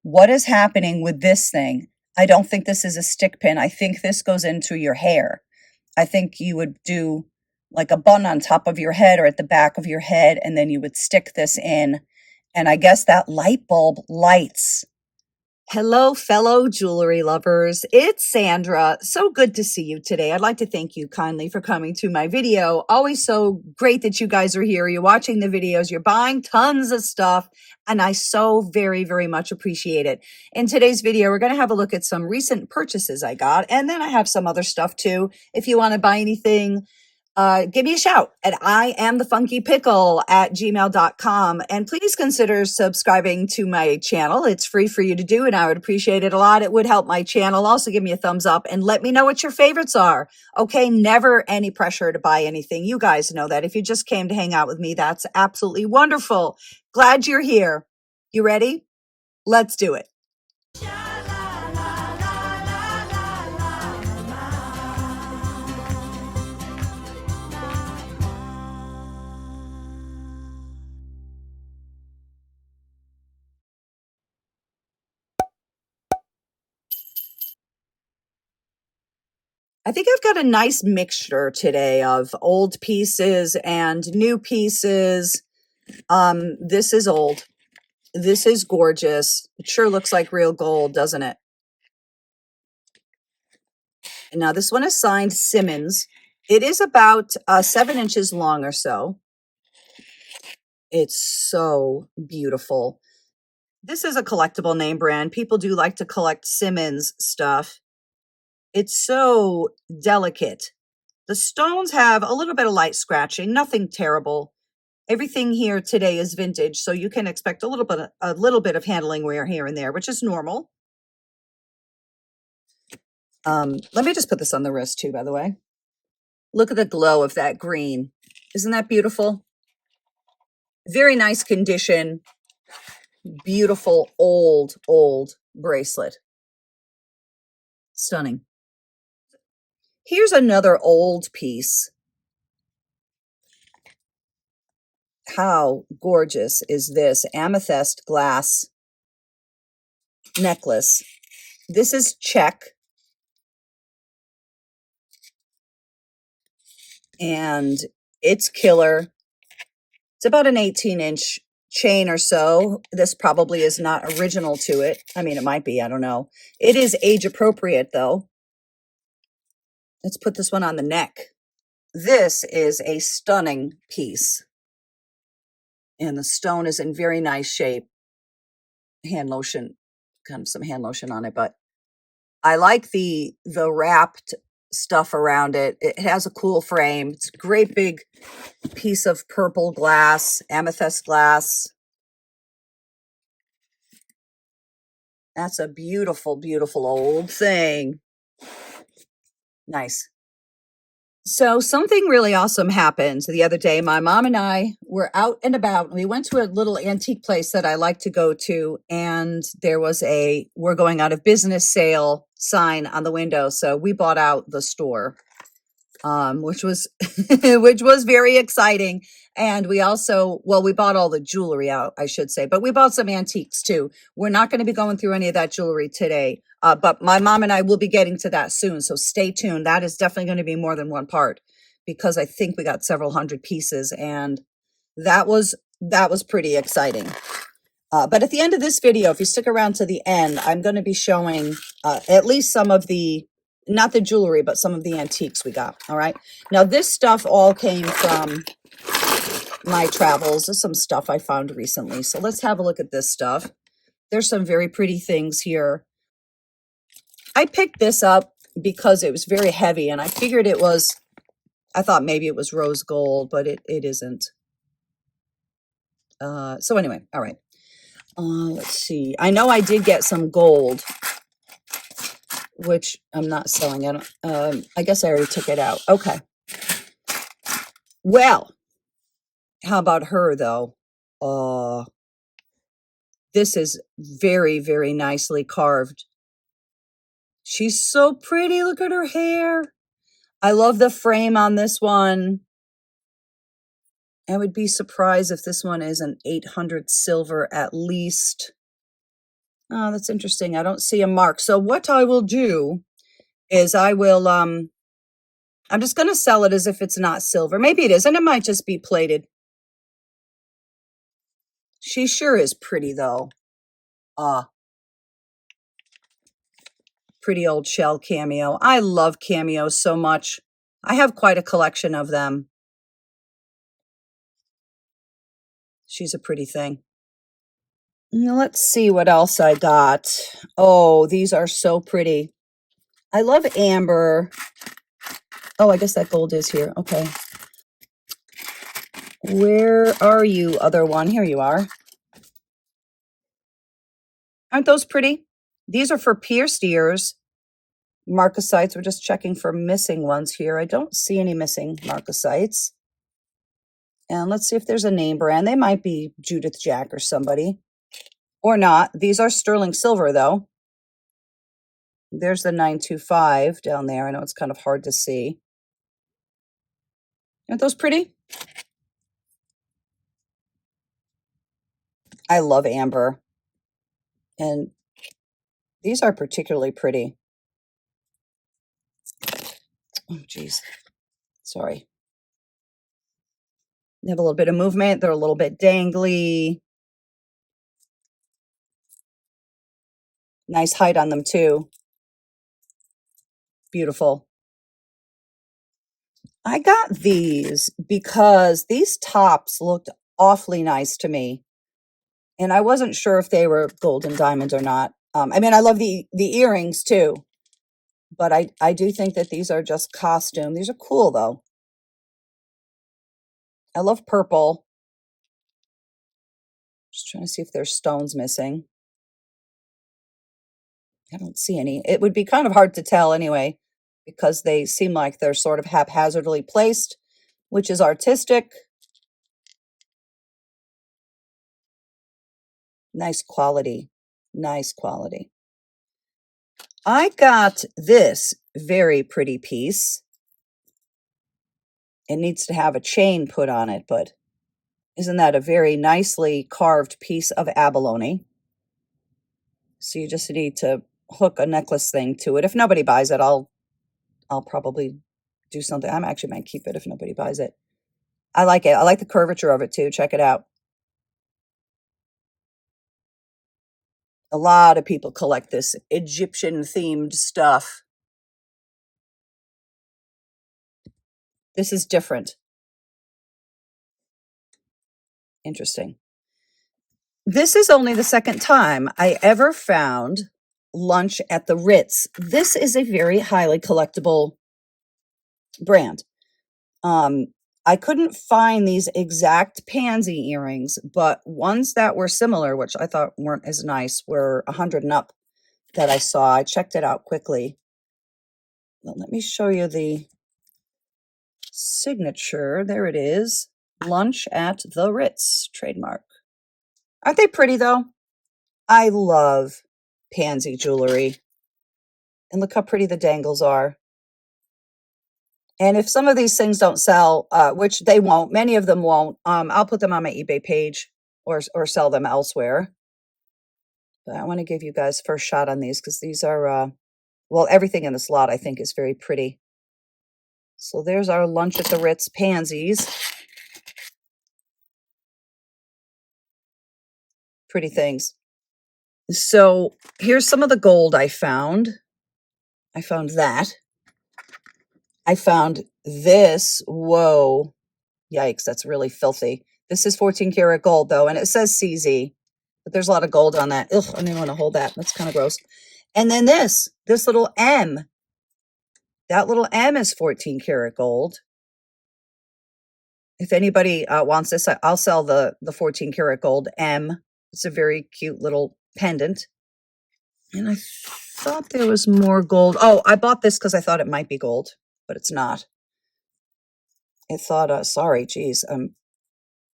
what is happening with this thing? I don't think this is a stick pin. I think this goes into your hair. I think you would do like a bun on top of your head or at the back of your head, and then you would stick this in. And I guess that light bulb lights. Hello, fellow jewelry lovers. It's Sandra. So good to see you today. I'd like to thank you kindly for coming to my video. Always so great that you guys are here. You're watching the videos. You're buying tons of stuff. And I so very, very much appreciate it. In today's video, we're going to have a look at some recent purchases I got. And then I have some other stuff too. If you want to buy anything, give me a shout at iamthefunkypickle@gmail.com. And please consider subscribing to my channel. It's free for you to do, and I would appreciate it a lot. It would help my channel. Also, give me a thumbs up and let me know what your favorites are. Okay, never any pressure to buy anything. You guys know that. If you just came to hang out with me, that's absolutely wonderful. Glad you're here. You ready? Let's do it. I think I've got a nice mixture today of old pieces and new pieces. This is old. This is gorgeous. It sure looks like real gold, doesn't it? And now this one is signed Simmons. It is about 7 inches long or so. It's so beautiful. This is a collectible name brand. People do like to collect Simmons stuff. It's so delicate. The stones have a little bit of light scratching, nothing terrible. Everything here today is vintage, so you can expect a little bit of handling wear here and there, which is normal. Let me just put this on the wrist too, by the way. Look at the glow of that green. Isn't that beautiful? Very nice condition. Beautiful old bracelet. Stunning. Here's another old piece. How gorgeous is this amethyst glass necklace? This is Czech. And it's killer. It's about an 18-inch chain or so. This probably is not original to it. I mean, it might be. I don't know. It is age appropriate, though. Let's put this one on the neck. This is a stunning piece. And the stone is in very nice shape. Hand lotion, kind of some hand lotion on it, but I like the wrapped stuff around it. It has a cool frame. It's a great big piece of purple glass, amethyst glass. That's a beautiful, beautiful old thing. Nice. So something really awesome happened the other day. My mom and I were out and about. We went to a little antique place that I like to go to, and there was a "we're going out of business" sale sign on the window. So we bought out the store, which was which was very exciting. And we also, well, we bought all the jewelry out, I should say, but we bought some antiques too. We're not going to be going through any of that jewelry today. But my mom and I will be getting to that soon. So stay tuned. That is definitely going to be more than one part, because I think we got several hundred pieces, and that was pretty exciting. But at the end of this video, if you stick around to the end, I'm going to be showing at least some of the, not the jewelry, but some of the antiques we got. All right. Now this stuff all came from my travels. There's some stuff I found recently. So let's have a look at this stuff. There's some very pretty things here. I picked this up because it was very heavy, and I figured it was, I thought maybe it was rose gold, but it isn't. So anyway, all right. Let's see. I know I did get some gold, which I'm not selling. I guess I already took it out. Okay. Well, how about her though? This is very, very nicely carved. She's so pretty. Look at her hair. I love the frame on this one. I would be surprised if this one is an 800 silver at least. Oh, that's interesting. I don't see a mark. So what I will do is I will, I'm just going to sell it as if it's not silver. Maybe it is, and it might just be plated. She sure is pretty, though. Pretty old shell cameo. I love cameos so much. I have quite a collection of them. She's a pretty thing. Now, let's see what else I got. Oh, these are so pretty. I love amber. Oh, I guess that gold is here. Okay. Where are you, other one? Here you are. Aren't those pretty? These are for pierced ears. Marcasites. We're just checking for missing ones here. I don't see any missing marcasites. And let's see if there's a name brand. They might be Judith Jack or somebody. Or not. These are sterling silver, though. There's the 925 down there. I know it's kind of hard to see. Aren't those pretty? I love amber. And these are particularly pretty. Oh, geez. Sorry. They have a little bit of movement. They're a little bit dangly. Nice height on them, too. Beautiful. I got these because these tops looked awfully nice to me. And I wasn't sure if they were gold and diamonds or not. I mean, I love the earrings, too. But I do think that these are just costume. These are cool, though. I love purple. Just trying to see if there's stones missing. I don't see any. It would be kind of hard to tell anyway, because they seem like they're sort of haphazardly placed, which is artistic. Nice quality. Nice quality. I got this very pretty piece. It needs to have a chain put on it, but isn't that a very nicely carved piece of abalone? So you just need to hook a necklace thing to it. If nobody buys it, I'll probably do something. I actually might keep it if nobody buys it. I like it. I like the curvature of it too. Check it out. A lot of people collect this Egyptian themed stuff. This is different. Interesting. This is only the second time I ever found lunch at the Ritz. This is a very highly collectible brand. I couldn't find these exact pansy earrings, but ones that were similar, which I thought weren't as nice, were 100 and up that I saw. I checked it out quickly. Well, let me show you the signature. There it is. Lunch at the Ritz, trademark. Aren't they pretty, though? I love pansy jewelry. And look how pretty the dangles are. And if some of these things don't sell, which they won't, many of them won't, I'll put them on my eBay page or sell them elsewhere. But I want to give you guys first shot on these because these are, well, everything in this lot I think is very pretty. So there's our lunch at the Ritz pansies. Pretty things. So here's some of the gold I found. I found that. I found this. Whoa. Yikes, that's really filthy. This is 14 karat gold, though, and it says CZ. But there's a lot of gold on that. Ugh, I don't even want to hold that. That's kind of gross. And then this little M. That little M is 14 karat gold. If anybody wants this, I'll sell the 14 karat gold M. It's a very cute little pendant. And I thought there was more gold. Oh, I bought this because I thought it might be gold, but it's not. I thought, sorry, geez, I'm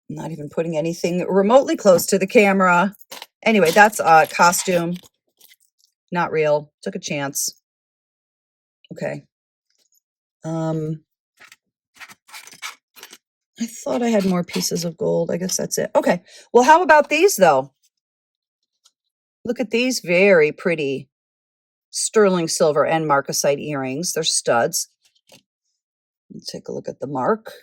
not even putting anything remotely close to the camera. Anyway, that's a costume. Not real. Took a chance. Okay. I thought I had more pieces of gold. I guess that's it. Okay. Well, how about these, though? Look at these very pretty sterling silver and marcasite earrings. They're studs. Let's take a look at the mark.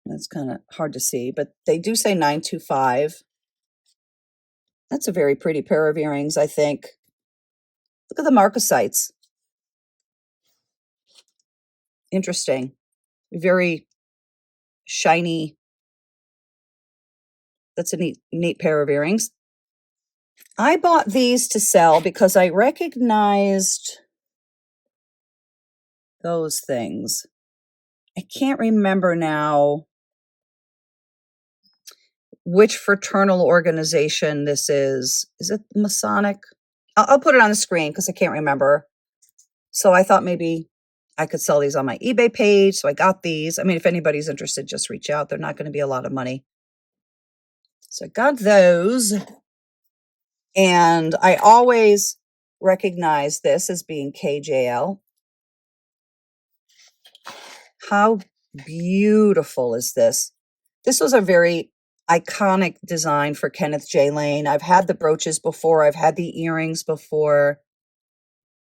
That's kind of hard to see, but they do say 925. That's a very pretty pair of earrings, I think. Look at the marcasites. Interesting. Very shiny. That's a neat pair of earrings. I bought these to sell because I recognized those things. I can't remember now which fraternal organization this is. Is it Masonic? I'll put it on the screen because I can't remember. So I thought maybe I could sell these on my eBay page. So I got these. I mean, if anybody's interested, just reach out. They're not going to be a lot of money. So I got those. And I always recognize this as being KJL. How beautiful is this? This was a very iconic design for Kenneth J. Lane. I've had the brooches before. I've had the earrings before.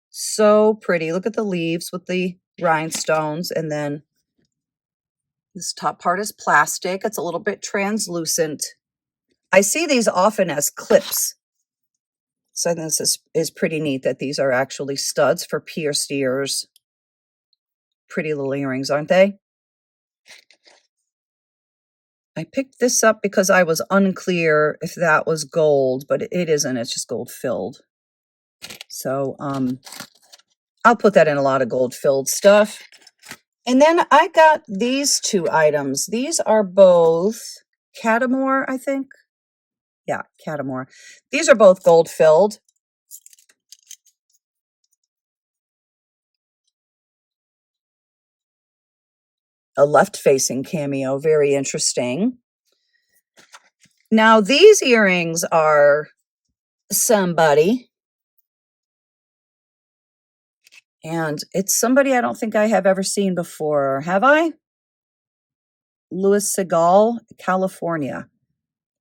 So pretty. Look at the leaves with the rhinestones. And then this top part is plastic. It's a little bit translucent. I see these often as clips. So I think this is pretty neat that these are actually studs for pierced ears. Pretty little earrings, aren't they? I picked this up because I was unclear if that was gold, but it isn't. It's just gold filled. So I'll put that in a lot of gold filled stuff. And then I got these two items. These are both Catamore, I think. Yeah, Catamore. These are both gold filled. A left-facing cameo, very interesting. Now, these earrings are somebody. And it's somebody I don't think I have ever seen before. Have I? Louis Segal, California.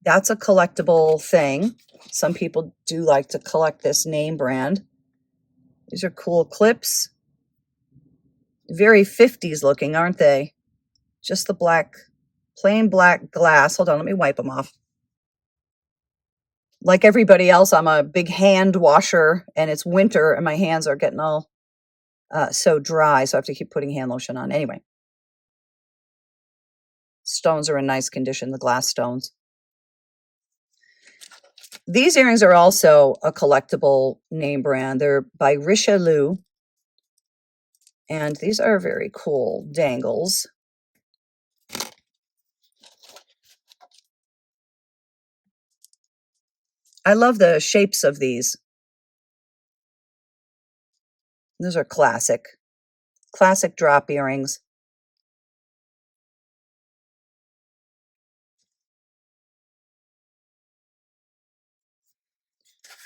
That's a collectible thing. Some people do like to collect this name brand. These are cool clips. Very 50s looking, aren't they? Just the black, plain black glass. Hold on, let me wipe them off. Like everybody else, I'm a big hand washer, and it's winter, and my hands are getting all so dry, so I have to keep putting hand lotion on. Anyway, stones are in nice condition, the glass stones. These earrings are also a collectible name brand. They're by Richelieu, and these are very cool dangles. I love the shapes of these. Those are classic drop earrings.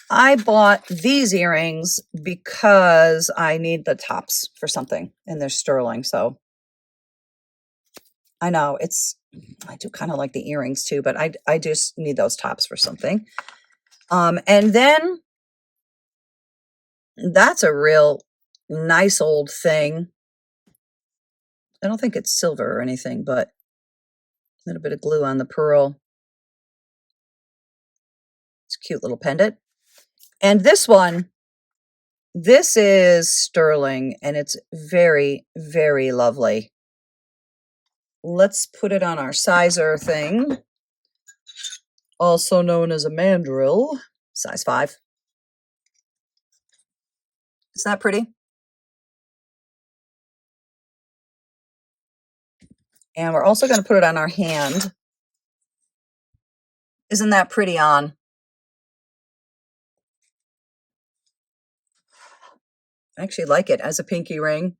I bought these earrings because I need the tops for something, and they're sterling. So I know I do kind of like the earrings too, but I just need those tops for something. And then that's a real nice old thing. I don't think it's silver or anything, but a little bit of glue on the pearl. It's a cute little pendant. And this one, this is sterling, and it's very, very lovely. Let's put it on our sizer thing, also known as a mandrel, size 5. Isn't that pretty? And we're also going to put it on our hand. Isn't that pretty on? I actually like it as a pinky ring.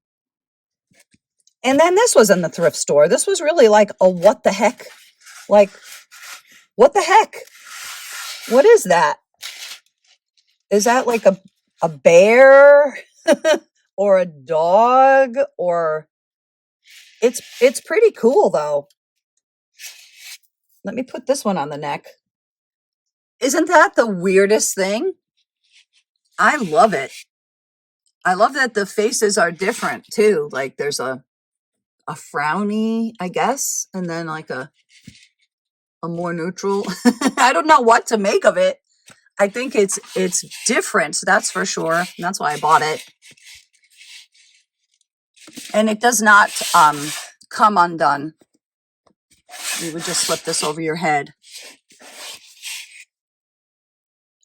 And then this was in the thrift store. This was really like a what the heck? Like, what the heck? What is that? Is that like a bear or a dog? Or it's pretty cool though. Let me put this one on the neck. Isn't that the weirdest thing? I love it. I love that the faces are different too. Like there's a frowny, I guess, and then like a more neutral. I don't know what to make of it. I think it's different, that's for sure. That's why I bought it. And it does not come undone. You would just slip this over your head.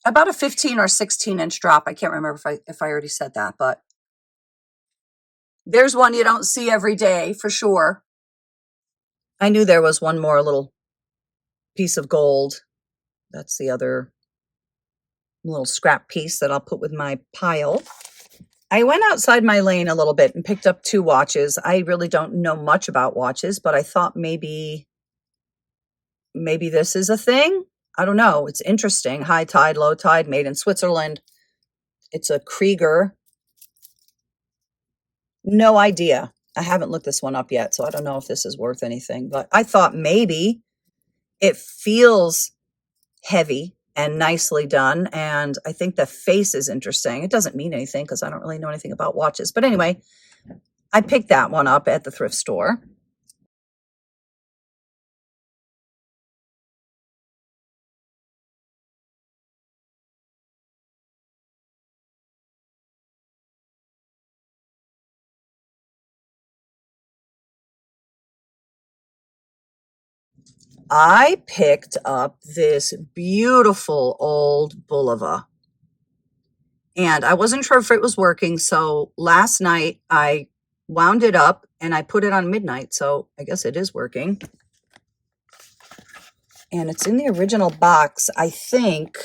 About a 15 or 16 inch drop. I can't remember if I already said that, but there's one you don't see every day for sure. I knew there was one more little piece of gold. That's the other little scrap piece that I'll put with my pile. I went outside my lane a little bit and picked up 2 watches. I really don't know much about watches, but I thought maybe this is a thing. I don't know. It's interesting. High tide, low tide, made in Switzerland. It's a Krieger. No idea. I haven't looked this one up yet, so I don't know if this is worth anything. But I thought maybe it feels heavy and nicely done. And I think the face is interesting. It doesn't mean anything because I don't really know anything about watches. But anyway, I picked that one up at the thrift store. I picked up this beautiful old Bulova. And I wasn't sure if it was working. So last night I wound it up and I put it on midnight. So I guess it is working. And it's in the original box, I think.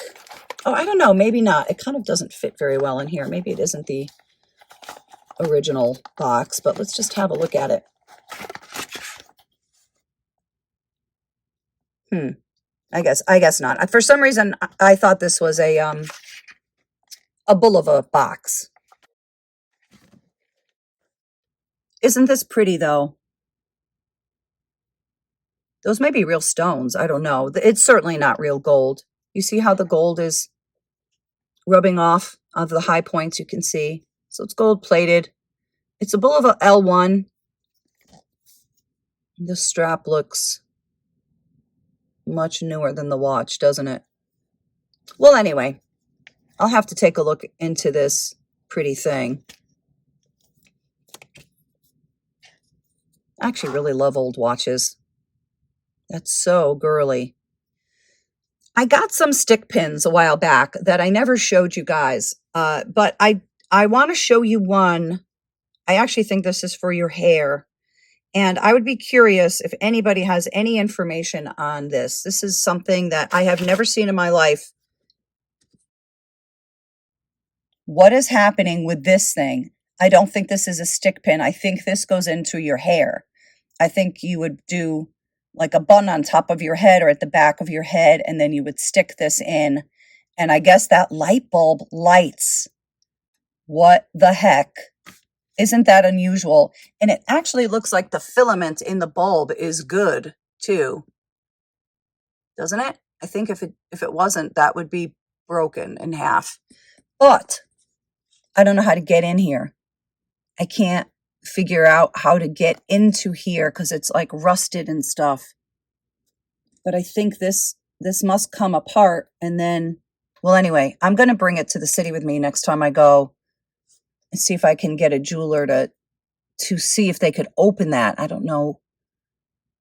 Oh, I don't know. Maybe not. It kind of doesn't fit very well in here. Maybe it isn't the original box, but let's just have a look at it. I guess not. For some reason, I thought this was a Bulova box. Isn't this pretty though? Those may be real stones. I don't know. It's certainly not real gold. You see how the gold is rubbing off of the high points, you can see. So it's gold plated. It's a Bulova L1. The strap looks much newer than the watch, doesn't it? Well, anyway, I'll have to take a look into this pretty thing. I actually really love old watches. That's so girly. I got some stick pins a while back that I never showed you guys, but I want to show you one. I actually think this is for your hair. And I would be curious if anybody has any information on this. This is something that I have never seen in my life. What is happening with this thing? I don't think this is a stick pin. I think this goes into your hair. I think you would do like a bun on top of your head or at the back of your head, and then you would stick this in. And I guess that light bulb lights. What the heck? Isn't that unusual? And it actually looks like the filament in the bulb is good too. Doesn't it? I think if it wasn't, that would be broken in half. But I don't know how to get in here. I can't figure out how to get into here because it's like rusted and stuff. But I think this must come apart and then, well, anyway, I'm going to bring it to the city with me next time I go and see if I can get a jeweler to see if they could open that. I don't know.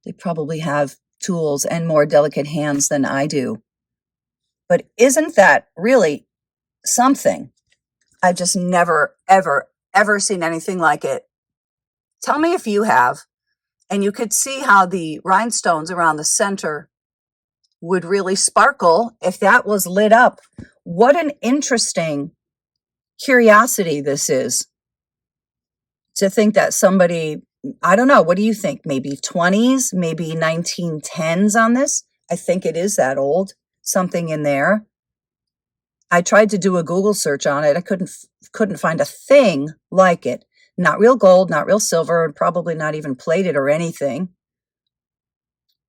They probably have tools and more delicate hands than I do. But isn't that really something? I've just never, ever, ever seen anything like it. Tell me if you have. And you could see how the rhinestones around the center would really sparkle if that was lit up. What an interesting curiosity this is. To think that somebody, I don't know, what do you think? Maybe 20s, maybe 1910s on this? I think it is that old. Something in there. I tried to do a Google search on it. I couldn't find a thing like it. Not real gold, not real silver, and probably not even plated or anything.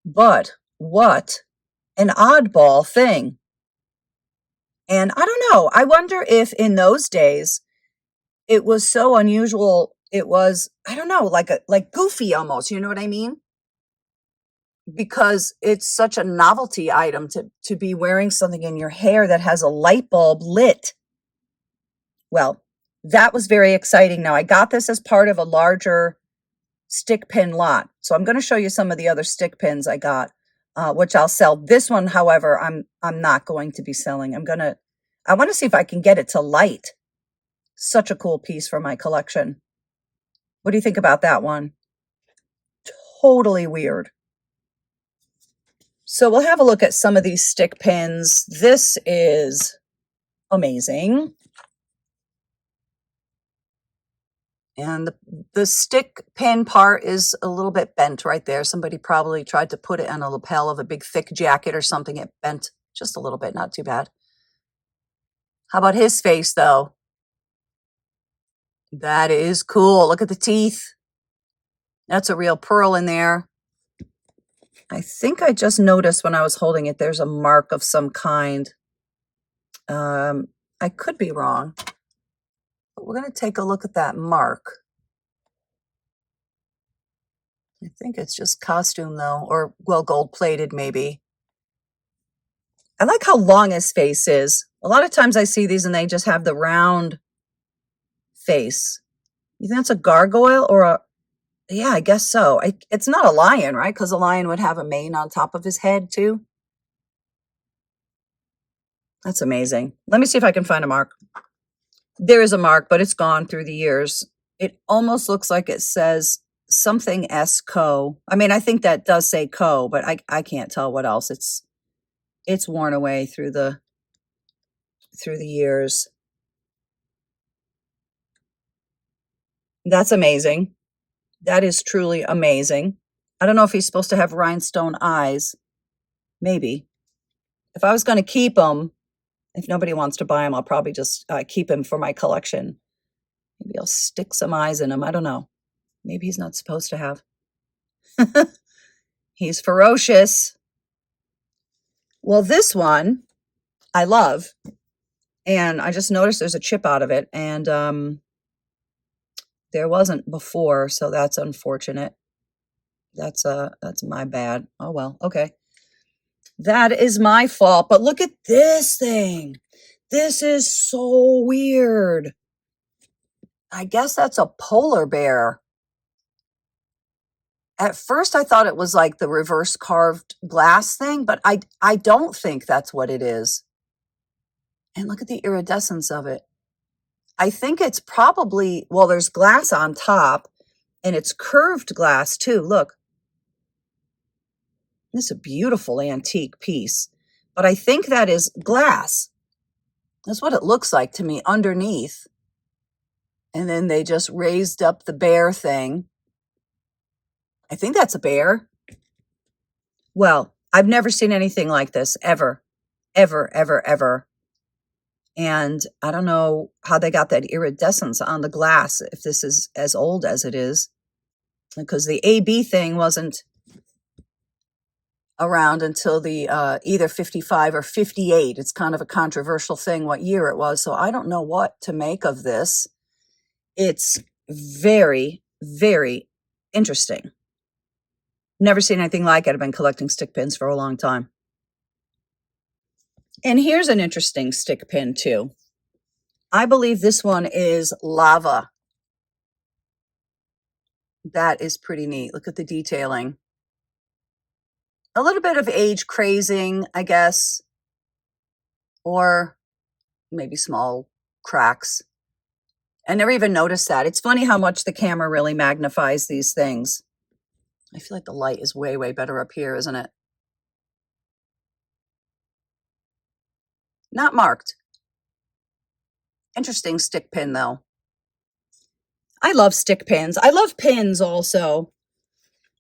But what an oddball thing. And I don't know, I wonder if in those days it was so unusual. It was, I don't know, like goofy almost, you know what I mean? Because it's such a novelty item to be wearing something in your hair that has a light bulb lit. Well, that was very exciting. Now I got this as part of a larger stick pin lot. So I'm going to show you some of the other stick pins I got, which I'll sell. This one, however, I'm not going to be selling. I want to see if I can get it to light. Such a cool piece for my collection. What do you think about that one? Totally weird. So we'll have a look at some of these stick pins. This is amazing. And the stick pin part is a little bit bent right there. Somebody probably tried to put it on a lapel of a big thick jacket or something. It bent just a little bit, not too bad. How about his face though? That is cool. Look at the teeth. That's a real pearl in there. I think I just noticed when I was holding it, there's a mark of some kind. I could be wrong. But we're going to take a look at that mark. I think it's just costume though, or well, gold-plated maybe. I like how long his face is. A lot of times I see these and they just have the round face. You think that's a gargoyle or a... Yeah, I guess so. It's not a lion, right? Because a lion would have a mane on top of his head too. That's amazing. Let me see if I can find a mark. There is a mark, but it's gone through the years. It almost looks like it says something S Co. I mean, I think that does say Co, but I can't tell what else. It's worn away through the years. That's amazing. That is truly amazing. I don't know if he's supposed to have rhinestone eyes. Maybe. If I was going to keep him, if nobody wants to buy him, I'll probably just keep him for my collection. Maybe I'll stick some eyes in him. I don't know. Maybe he's not supposed to have. He's ferocious. Well, this one I love. And I just noticed there's a chip out of it. And there wasn't before, so that's unfortunate. That's my bad. Oh, well, okay. That is my fault. But look at this thing. This is so weird. I guess that's a polar bear. At first, I thought it was like the reverse carved glass thing, but I don't think that's what it is. And look at the iridescence of it. I think it's probably, well, there's glass on top, and it's curved glass too. Look. This is a beautiful antique piece, but I think that is glass. That's what it looks like to me underneath. And then they just raised up the bear thing. I think that's a bear. Well, I've never seen anything like this ever, ever, ever, ever. And I don't know how they got that iridescence on the glass, if this is as old as it is, because the AB thing wasn't around until the either 55 or 58. It's kind of a controversial thing what year it was, so I don't know what to make of this. It's very, very interesting. Never seen anything like it. I've been collecting stick pins for a long time. And here's an interesting stick pin too. I believe this one is lava. That is pretty neat. Look at the detailing. A little bit of age crazing, I guess, or maybe small cracks. I never even noticed that. It's funny how much the camera really magnifies these things. I feel like the light is way, way better up here, isn't it? Not marked. Interesting stick pin, though. I love stick pins. I love pins also.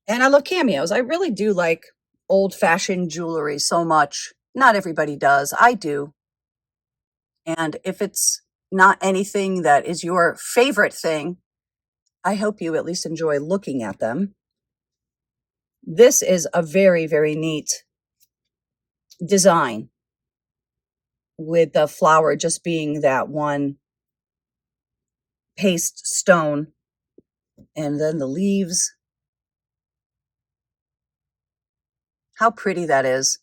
And I love cameos. I really do like old-fashioned jewelry so much. Not everybody does. I do. And if it's not anything that is your favorite thing, I hope you at least enjoy looking at them. This is a very, very neat design with the flower just being that one paste stone, and then the leaves. How pretty that is.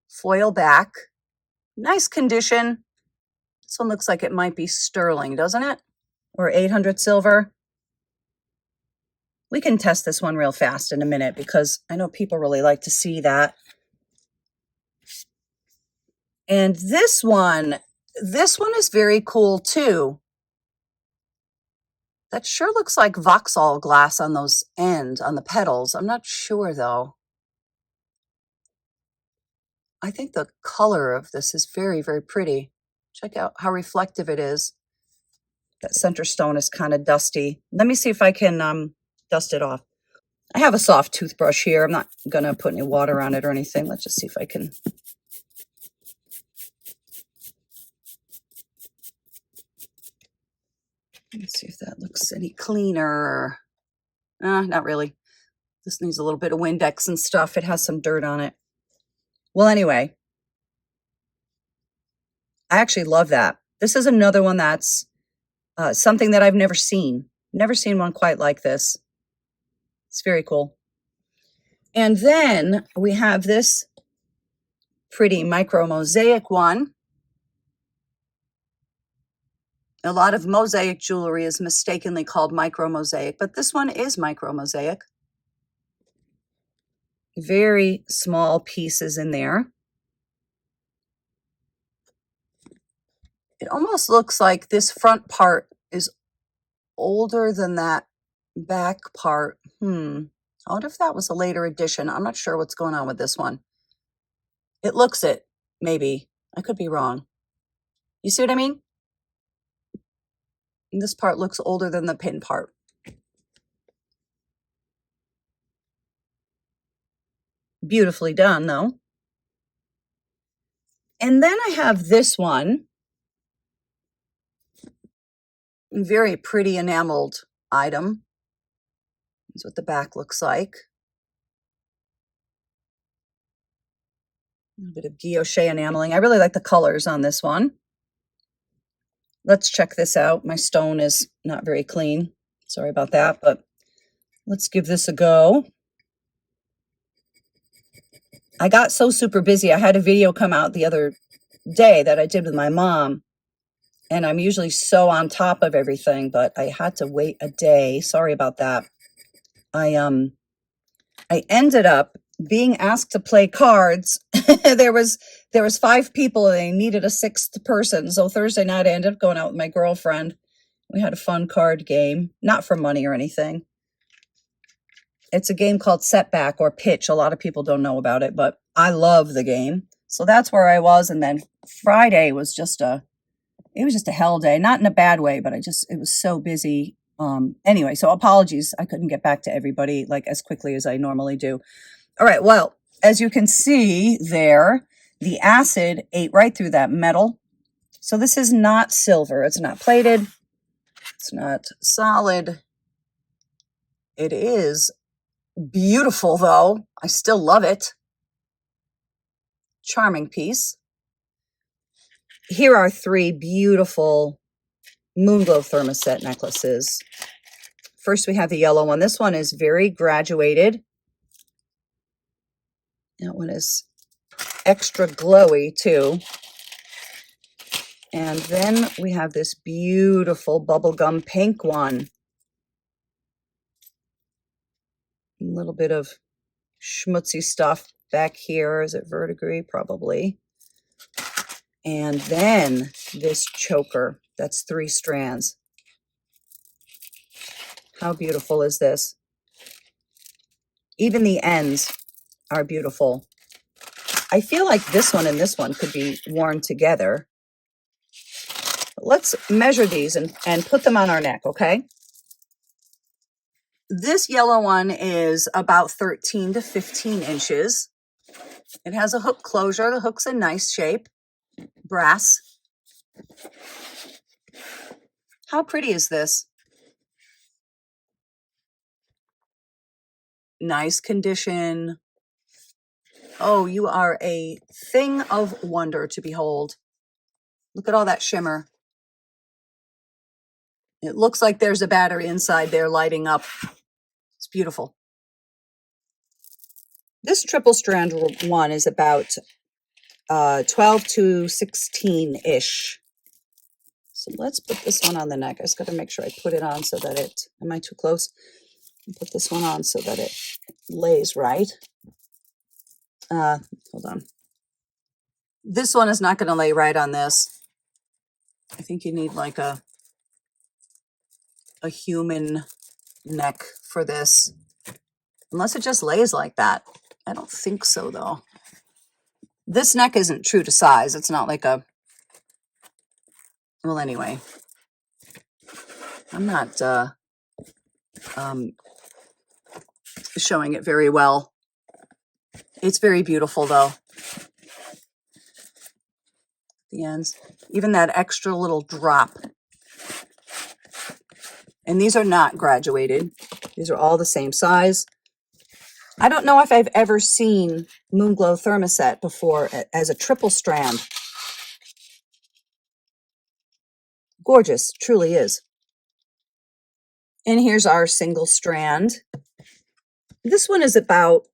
Foil back, nice condition. This one looks like it might be sterling, doesn't it? Or 800 silver. We can test this one real fast in a minute because I know people really like to see that. And this one is very cool too. That sure looks like Vauxhall glass on those ends, on the petals. I'm not sure though. I think the color of this is very, very pretty. Check out how reflective it is. That center stone is kind of dusty. Let me see if I can dust it off. I have a soft toothbrush here. I'm not going to put any water on it or anything. Let's just see if I can. Let's see if that looks any cleaner. Not really. This needs a little bit of Windex and stuff. It has some dirt on it. Well, anyway, I actually love that. This is another one that's something that I've never seen. Never seen one quite like this. It's very cool. And then we have this pretty micromosaic one. A lot of mosaic jewelry is mistakenly called micromosaic, but this one is micromosaic. Very small pieces in there. It almost looks like this front part is older than that back part. I wonder if that was a later edition. I'm not sure what's going on with this one. It looks it, maybe. I could be wrong. You see what I mean? And this part looks older than the pin part. Beautifully done, though. And then I have this one. Very pretty enameled item. That's what the back looks like. A bit of guilloche enameling. I really like the colors on this one. Let's check this out. My stone is not very clean. Sorry about that, but let's give this a go. I got so super busy. I had a video come out the other day that I did with my mom, and I'm usually so on top of everything, but I had to wait a day. Sorry about that. I ended up being asked to play cards. there was 5 people and they needed a 6th person. So Thursday night I ended up going out with my girlfriend. We had a fun card game, not for money or anything. It's a game called Setback or Pitch. A lot of people don't know about it, but I love the game. So that's where I was. And then Friday was just a hell day, not in a bad way, but it was so busy. Anyway, so apologies. I couldn't get back to everybody like as quickly as I normally do. All right. Well, as you can see there, the acid ate right through that metal. So this is not silver. It's not plated. It's not solid. It is beautiful though. I still love it. Charming piece. Here are 3 beautiful Moonglow thermoset necklaces. First, we have the yellow one. This one is very graduated. That one is extra glowy too. And then we have this beautiful bubblegum pink one. A little bit of schmutzy stuff back here. Is it verdigris? Probably. And then this choker. That's 3 strands. How beautiful is this? Even the ends are beautiful. I feel like this one and this one could be worn together. Let's measure these and put them on our neck, okay? This yellow one is about 13 to 15 inches. It has a hook closure. The hook's a nice shape. Brass. How pretty is this? Nice condition. Oh, you are a thing of wonder to behold. Look at all that shimmer. It looks like there's a battery inside there lighting up. It's beautiful. This triple strand one is about 12 to 16-ish. So let's put this one on the neck. I just got to make sure I put it on so that it, am I too close? Put this one on so that it lays right. Hold on. This one is not going to lay right on this. I think you need like a human neck for this. Unless it just lays like that. I don't think so though. This neck isn't true to size. It's not like a, well, anyway. I'm not showing it very well. It's very beautiful though. The ends, even that extra little drop. And these are not graduated. These are all the same size. I don't know if I've ever seen Moonglow Thermoset before as a triple strand. Gorgeous, truly is. And here's our single strand. This one is about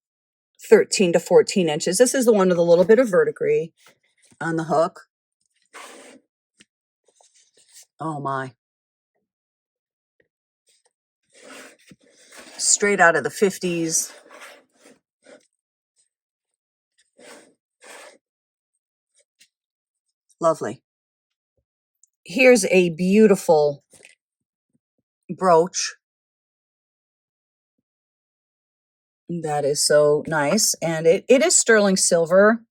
13 to 14 inches. This is the one with a little bit of verdigris on the hook. Oh my. Straight out of the 50s. Lovely. Here's a beautiful brooch. That is so nice. And it is sterling silver.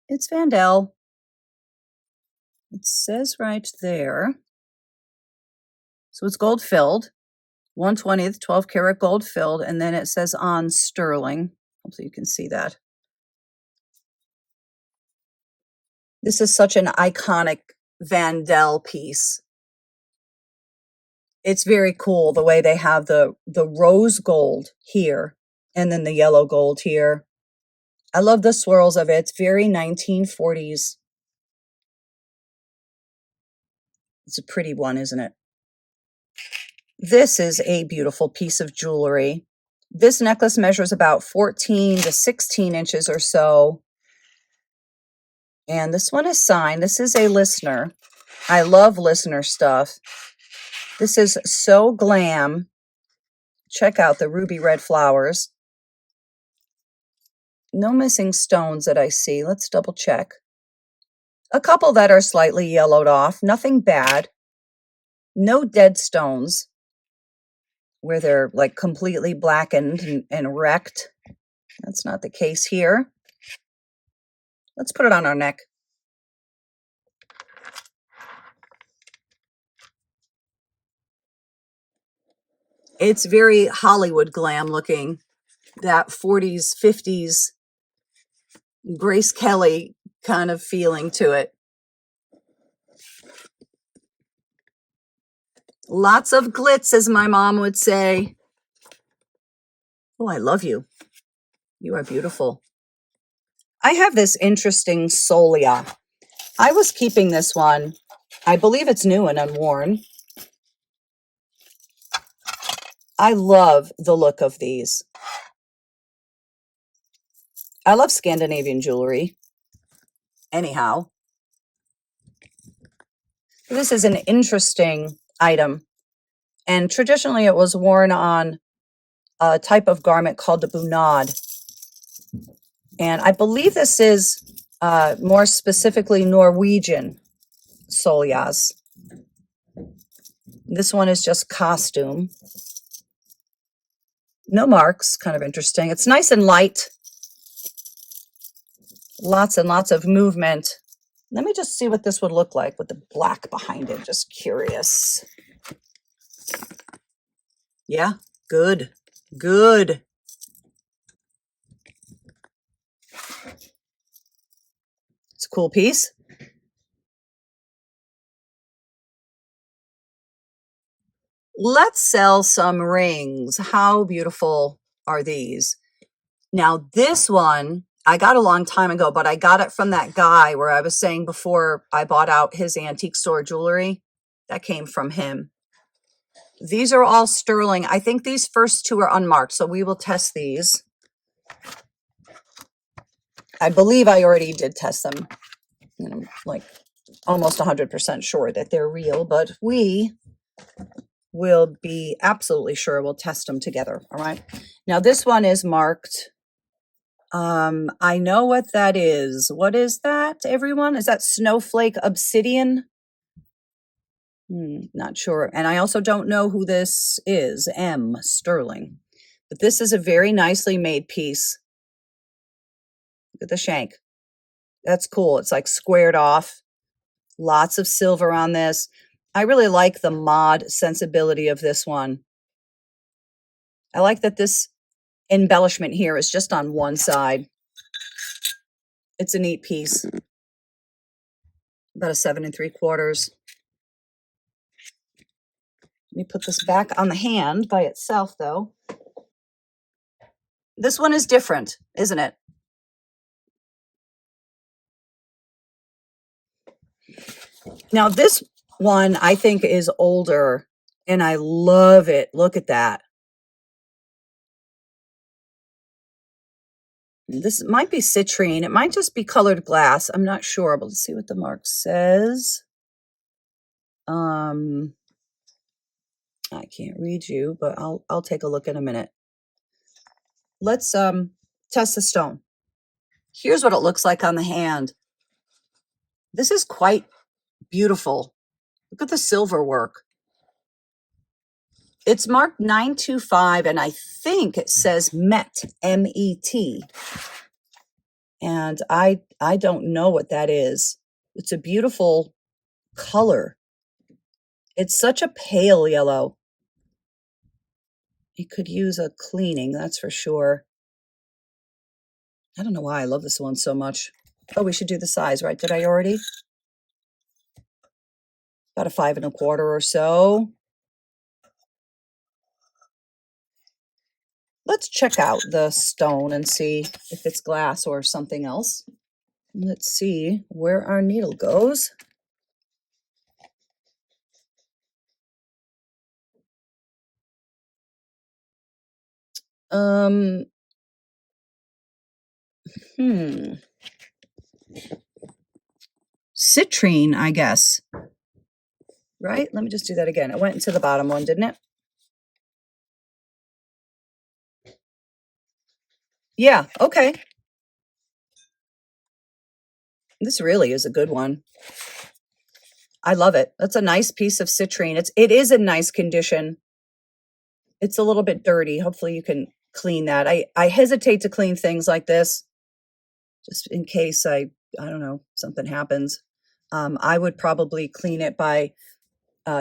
It's Vandel. It says right there. So it's gold filled. 1/20th, 12 karat gold filled. And then it says on sterling. Hopefully you can see that. This is such an iconic Vandel piece. It's very cool the way they have the rose gold here and then the yellow gold here. I love the swirls of it. It's very 1940s. It's a pretty one, isn't it? This is a beautiful piece of jewelry. This necklace measures about 14 to 16 inches or so. And this one is signed. This is a listener. I love listener stuff. This is so glam. Check out the ruby red flowers. No missing stones that I see. Let's double check. A couple that are slightly yellowed off. Nothing bad. No dead stones where they're like completely blackened and wrecked. That's not the case here. Let's put it on our neck. It's very Hollywood glam looking. That 40s, 50s Grace Kelly kind of feeling to it. Lots of glitz, as my mom would say. Oh, I love you. You are beautiful. I have this interesting Solia. I was keeping this one. I believe it's new and unworn. I love the look of these. I love Scandinavian jewelry. Anyhow, this is an interesting item. And traditionally it was worn on a type of garment called the bunad. And I believe this is more specifically Norwegian solias. This one is just costume. No marks, kind of interesting. It's nice and light. Lots and lots of movement. Let me just see what this would look like with the black behind it. Just curious. Yeah, good, good. It's a cool piece. Let's sell some rings. How beautiful are these? Now this one I got a long time ago, but I got it from that guy where I was saying before I bought out his antique store jewelry. That came from him. These are all sterling. I think these first two are unmarked, so we will test these. I believe I already did test them. And I'm like almost 100% sure that they're real, but we will be absolutely sure. We'll test them together. All right. Now this one is marked. I know what that is. What is that, everyone? Is that Snowflake Obsidian? Not sure. And I also don't know who this is. M. Sterling. But this is a very nicely made piece. Look at the shank. That's cool. It's like squared off. Lots of silver on this. I really like the mod sensibility of this one. I like that this embellishment here is just on one side. It's a neat piece. About a 7 3/4. Let me put this back on the hand by itself, though. This one is different, isn't it? Now, this one I think is older, and I love it. Look at that. This might be citrine. It might just be colored glass. I'm not sure, but let's see what the mark says. I can't read you, but I'll take a look in a minute. Let's test the stone. Here's what it looks like on the hand. This is quite beautiful. Look at the silver work. It's marked 925, and I think it says MET, M-E-T. And I don't know what that is. It's a beautiful color. It's such a pale yellow. It could use a cleaning, that's for sure. I don't know why I love this one so much. Oh, we should do the size, right? Did I already? About a 5 1/4 or so. Let's check out the stone and see if it's glass or something else. Let's see where our needle goes. Citrine, I guess. Right? Let me just do that again. It went into the bottom one, didn't it? Yeah, okay. This really is a good one. I love it. That's a nice piece of citrine. It is in nice condition. It's a little bit dirty. Hopefully you can clean that. I hesitate to clean things like this just in case I don't know, something happens. I would probably clean it by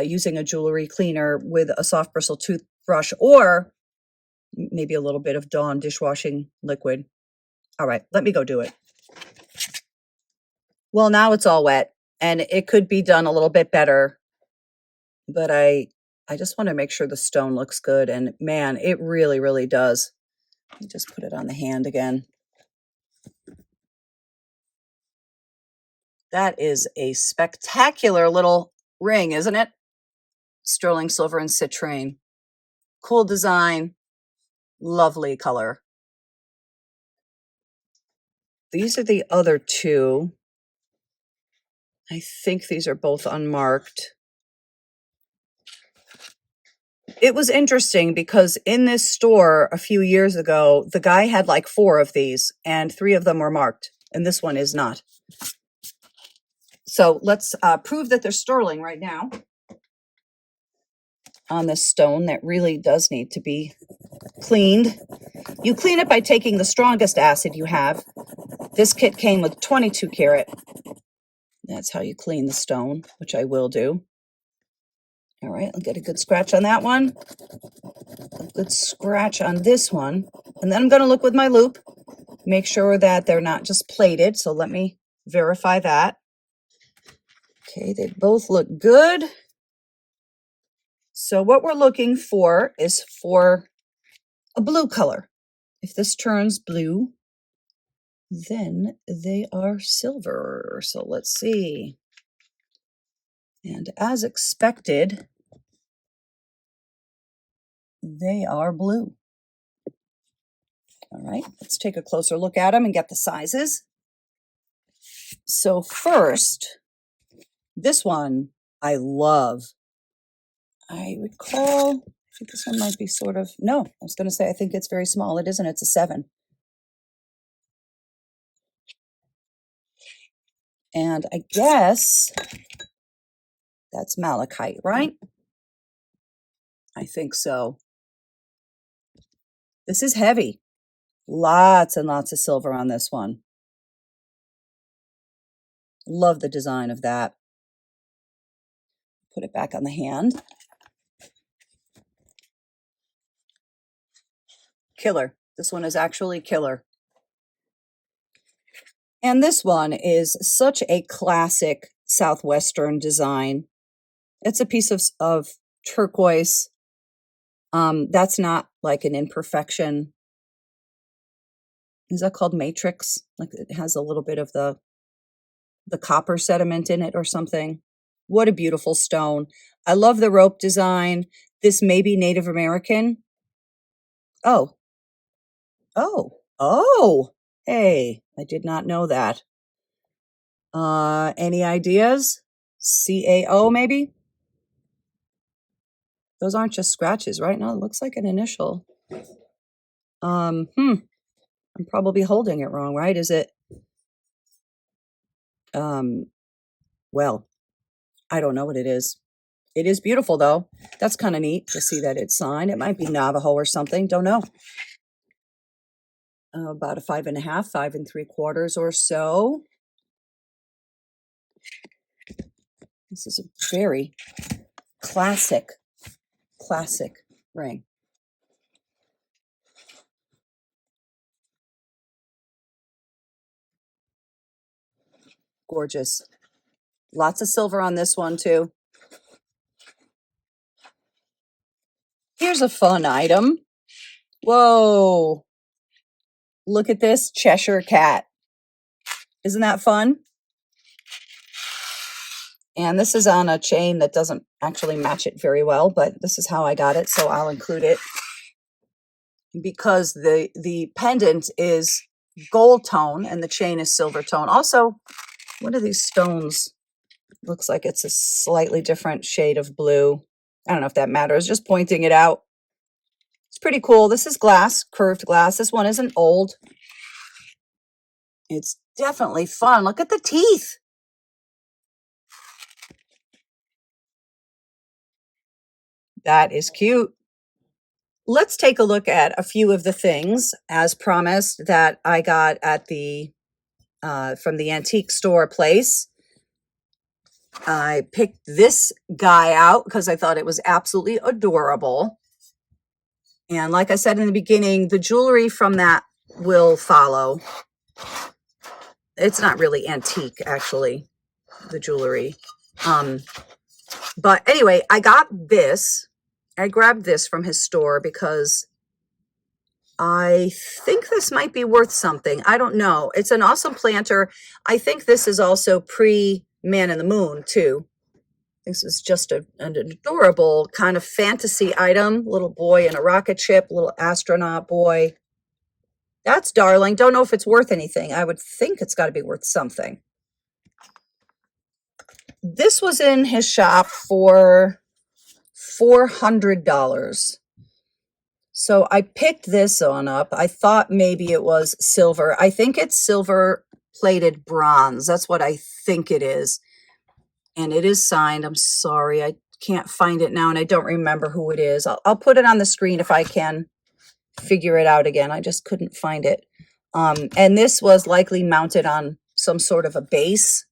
using a jewelry cleaner with a soft bristle toothbrush or maybe a little bit of Dawn dishwashing liquid. All right, let me go do it. Well, now it's all wet and it could be done a little bit better, but I just want to make sure the stone looks good. And man, it really, really does. Let me just put it on the hand again. That is a spectacular little ring, isn't it? Sterling silver and citrine. Cool design. Lovely color. These are the other two. I think these are both unmarked. It was interesting because in this store a few years ago, the guy had like 4 of these and 3 of them were marked, and this one is not. So let's prove that they're sterling right now on this stone that really does need to be cleaned. You clean it by taking the strongest acid you have. This kit came with 22 karat. That's how you clean the stone, which I will do. All right, I'll get a good scratch on that one. A good scratch on this one. And then I'm going to look with my loupe, make sure that they're not just plated. So let me verify that. Okay, they both look good. So what we're looking for is for a blue color. If this turns blue, then they are silver. So let's see. And as expected, they are blue. All right, let's take a closer look at them and get the sizes. So first, this one I love. I recall, I think this one might be sort of, no, I was going to say I think it's very small. It isn't, it's a 7. And I guess that's malachite, right? I think so. This is heavy. Lots and lots of silver on this one. Love the design of that. Put it back on the hand. Killer. This one is actually killer. And this one is such a classic Southwestern design. It's a piece of turquoise. That's not like an imperfection. Is that called matrix? Like it has a little bit of the copper sediment in it or something. What a beautiful stone. I love the rope design. This may be Native American. Oh. Hey, I did not know that. Any ideas? CAO maybe? Those aren't just scratches, right? No, it looks like an initial. I'm probably holding it wrong, right? Is it? Well, I don't know what it is. It is beautiful though. That's kind of neat to see that it's signed. It might be Navajo or something. Don't know. About a 5.5, 5 3/4 or so. This is a very classic ring. Gorgeous. Lots of silver on this one too. Here's a fun item. Whoa. Look at this Cheshire Cat. Isn't that fun? And this is on a chain that doesn't actually match it very well, but this is how I got it, so I'll include it. Because the pendant is gold tone and the chain is silver tone. Also, what are these stones? Looks like it's a slightly different shade of blue. I don't know if that matters, just pointing it out. It's pretty cool. This is glass, curved glass. This one isn't old. It's definitely fun. Look at the teeth. That is cute. Let's take a look at a few of the things, as promised, that I got at the from the antique store place. I picked this guy out because I thought it was absolutely adorable. And like I said in the beginning, the jewelry from that will follow. It's not really antique, actually, the jewelry. But anyway, I got this. I grabbed this from his store because I think this might be worth something. I don't know. It's an awesome planter. I think this is also pre-Man in the Moon, too. This is just an adorable kind of fantasy item. Little boy in a rocket ship, little astronaut boy. That's darling. Don't know if it's worth anything. I would think it's got to be worth something. This was in his shop for $400. So I picked this on up. I thought maybe it was silver. I think it's silver plated bronze. That's what I think it is. And it is signed. I'm sorry. I can't find it now and I don't remember who it is. I'll put it on the screen if I can figure it out again. I just couldn't find it. And this was likely mounted on some sort of a base.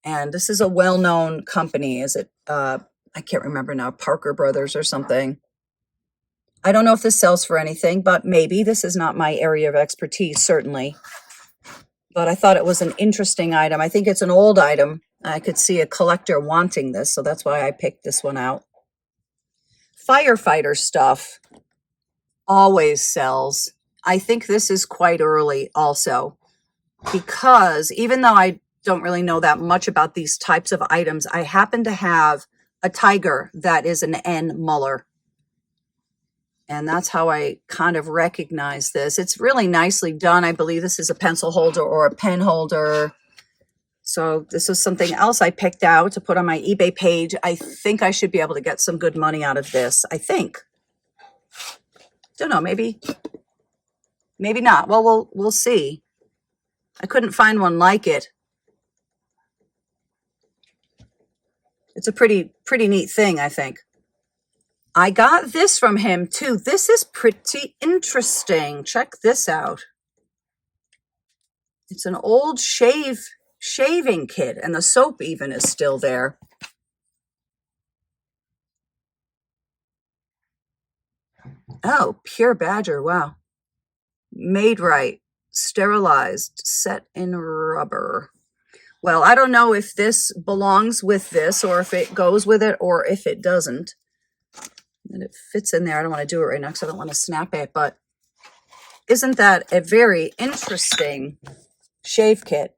And this is a well-known company. Is it, I can't remember now, Parker Brothers or something. I don't know if this sells for anything, but maybe. This is not my area of expertise, certainly. But I thought it was an interesting item. I think it's an old item. I could see a collector wanting this, so that's why I picked this one out. Firefighter stuff. always sells. I think this is quite early also, because even though I don't really know that much about these types of items, I happen to have a tiger that is an N Muller. And that's how I kind of recognize this. It's really nicely done. I believe this is a pencil holder or a pen holder. So this is something else I picked out to put on my eBay page. I think I should be able to get some good money out of this. I think. Don't know, maybe not. Well, we'll see. I couldn't find one like it. It's a pretty neat thing, I think. I got this from him too. This is pretty interesting. Check this out. It's an old shaving kit, and the soap even is still there. Oh, pure badger. Wow. Made right. Sterilized. Set in rubber. Well, I don't know if this belongs with this or if it goes with it or if it doesn't. And it fits in there. I don't want to do it right now because I don't want to snap it, but isn't that a very interesting shave kit?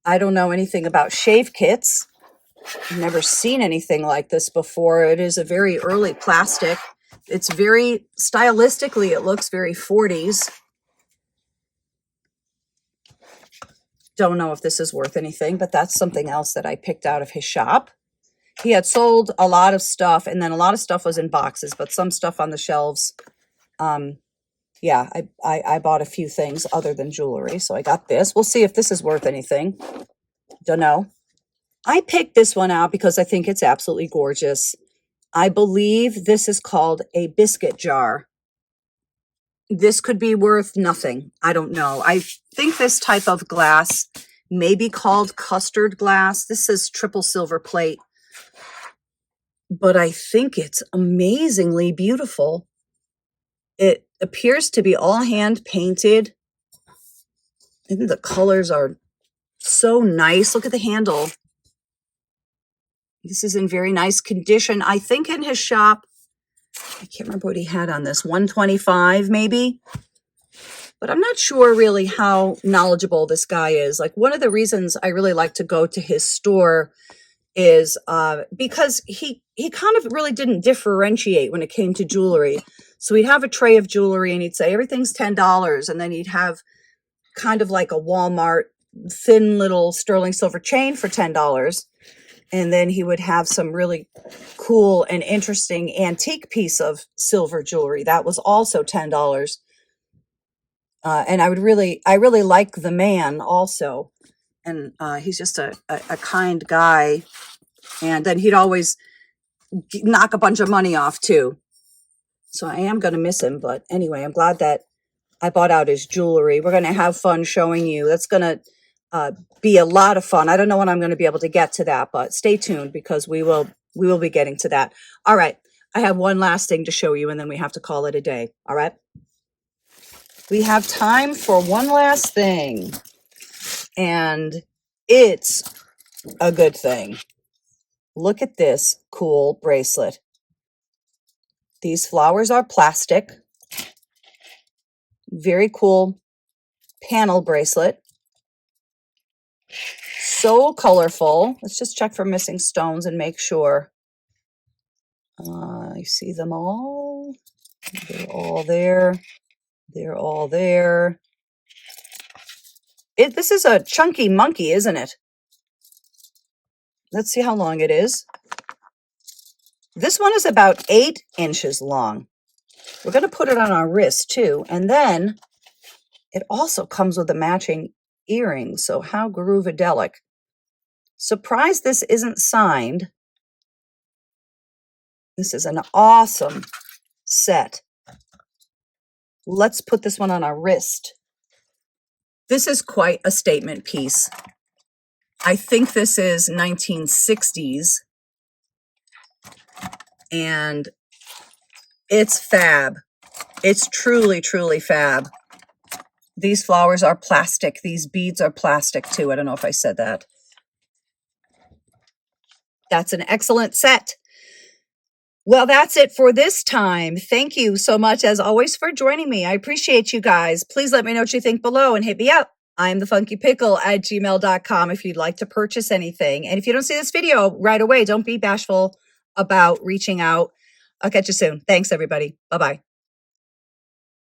I don't know anything about shave kits. I've never seen anything like this before. It is a very early plastic. It's very stylistically, it looks very 40s. Don't know if this is worth anything, but that's something else that I picked out of his shop. He had sold a lot of stuff, and then a lot of stuff was in boxes, but some stuff on the shelves. Yeah, I bought a few things other than jewelry, so I got this. We'll see if this is worth anything. Don't know. I picked this one out because I think it's absolutely gorgeous. I believe this is called a biscuit jar. This could be worth nothing. I don't know. I think this type of glass may be called custard glass. This is triple silver plate, but I think it's amazingly beautiful. It appears to be all hand painted. I think the colors are so nice. Look at the handle. This is in very nice condition. I think in his shop, I can't remember what he had on this, 125 maybe. But I'm not sure really how knowledgeable this guy is. Like, one of the reasons I really like to go to his store is because he kind of really didn't differentiate when it came to jewelry. So he'd have a tray of jewelry and he'd say everything's $10, and then he'd have kind of like a Walmart thin little sterling silver chain for $10. And then he would have some really cool and interesting antique piece of silver jewelry that was also $10. And I really like the man also. And he's just a kind guy. And then he'd always knock a bunch of money off too. So I am going to miss him. But anyway, I'm glad that I bought out his jewelry. We're going to have fun showing you. That's going to be a lot of fun. I don't know when I'm going to be able to get to that, but stay tuned because we will be getting to that. All right. I have one last thing to show you, and then we have to call it a day. All right. We have time for one last thing, and it's a good thing. Look at this cool bracelet. These flowers are plastic. Very cool panel bracelet. So colorful. Let's just check for missing stones and make sure. You see them all. They're all there. They're all there. This is a chunky monkey, isn't it? Let's see how long it is. This one is about 8 inches long. We're going to put it on our wrist too. And then it also comes with a matching earring. So how groovadelic. Surprised this isn't signed. This is an awesome set. Let's put this one on our wrist. This is quite a statement piece. I think this is 1960s. And it's fab. It's truly, truly fab. These flowers are plastic. These beads are plastic too. I don't know if I said that. That's an excellent set. Well, that's it for this time. Thank you so much, as always, for joining me. I appreciate you guys. Please let me know what you think below and hit me up. I'm thefunkypickle@gmail.com if you'd like to purchase anything. And if you don't see this video right away, don't be bashful about reaching out. I'll catch you soon. Thanks, everybody. Bye-bye.